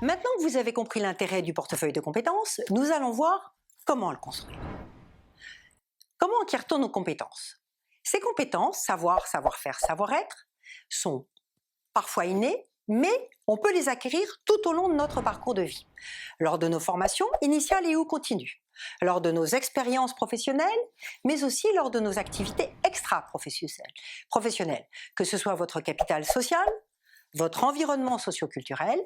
Maintenant que vous avez compris l'intérêt du portefeuille de compétences, nous allons voir comment le construire. Comment acquiert-on nos compétences? Ces compétences, savoir, savoir-faire, savoir-être, sont parfois innées, mais on peut les acquérir tout au long de notre parcours de vie, lors de nos formations initiales et ou continues, lors de nos expériences professionnelles, mais aussi lors de nos activités extra-professionnelles, que ce soit votre capital social, votre environnement socio-culturel,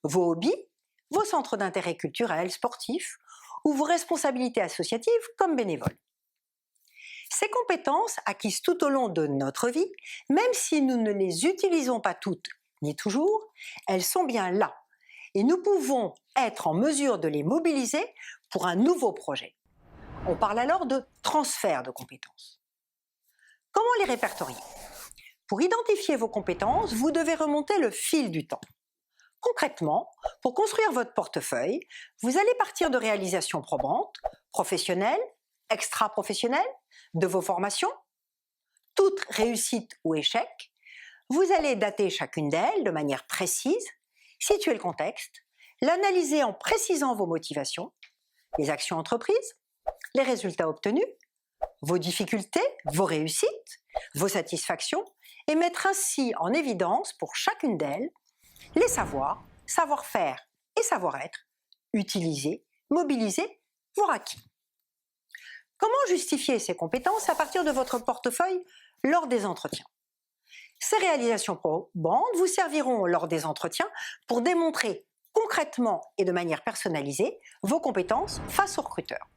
vos hobbies, vos centres d'intérêt culturels, sportifs ou vos responsabilités associatives comme bénévole. Ces compétences acquises tout au long de notre vie, même si nous ne les utilisons pas toutes ni toujours, elles sont bien là et nous pouvons être en mesure de les mobiliser pour un nouveau projet. On parle alors de transfert de compétences. Comment les répertorier? Pour identifier vos compétences, vous devez remonter le fil du temps. Concrètement, pour construire votre portefeuille, vous allez partir de réalisations probantes, professionnelles, extra-professionnelles, de vos formations, toute réussite ou échec. Vous allez dater chacune d'elles de manière précise, situer le contexte, l'analyser en précisant vos motivations, les actions entreprises, les résultats obtenus, vos difficultés, vos réussites, vos satisfactions, et mettre ainsi en évidence pour chacune d'elles les savoirs, savoir-faire et savoir-être, utilisés, mobilisés, voire acquis. Comment justifier ces compétences à partir de votre portefeuille lors des entretiens? Ces réalisations probantes vous serviront lors des entretiens pour démontrer concrètement et de manière personnalisée vos compétences face au recruteur.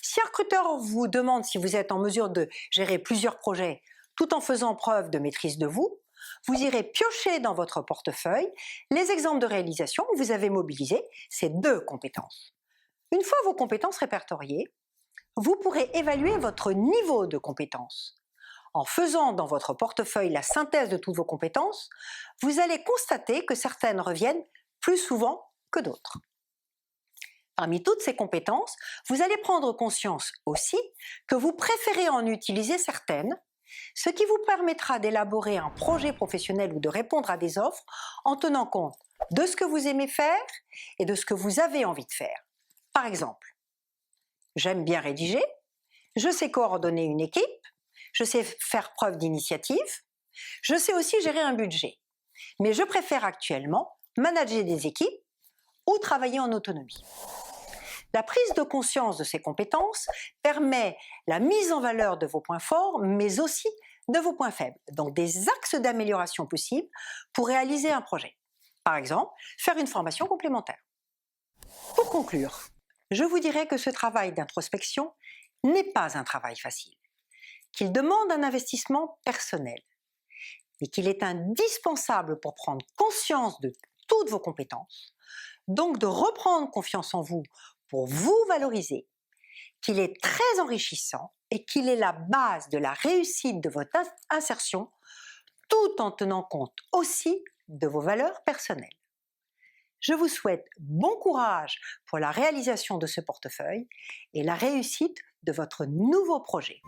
Si un recruteur vous demande si vous êtes en mesure de gérer plusieurs projets tout en faisant preuve de maîtrise de vous, vous irez piocher dans votre portefeuille les exemples de réalisation où vous avez mobilisé ces deux compétences. Une fois vos compétences répertoriées, vous pourrez évaluer votre niveau de compétence. En faisant dans votre portefeuille la synthèse de toutes vos compétences, vous allez constater que certaines reviennent plus souvent que d'autres. Parmi toutes ces compétences, vous allez prendre conscience aussi que vous préférez en utiliser certaines, ce qui vous permettra d'élaborer un projet professionnel ou de répondre à des offres en tenant compte de ce que vous aimez faire et de ce que vous avez envie de faire. Par exemple, j'aime bien rédiger, je sais coordonner une équipe, je sais faire preuve d'initiative, je sais aussi gérer un budget, mais je préfère actuellement manager des équipes ou travailler en autonomie. La prise de conscience de ces compétences permet la mise en valeur de vos points forts, mais aussi de vos points faibles, donc des axes d'amélioration possibles pour réaliser un projet. Par exemple, faire une formation complémentaire. Pour conclure, je vous dirais que ce travail d'introspection n'est pas un travail facile, qu'il demande un investissement personnel, et qu'il est indispensable pour prendre conscience de toutes vos compétences, donc de reprendre confiance en vous pour vous valoriser, qu'il est très enrichissant et qu'il est la base de la réussite de votre insertion, tout en tenant compte aussi de vos valeurs personnelles. Je vous souhaite bon courage pour la réalisation de ce portefeuille et la réussite de votre nouveau projet.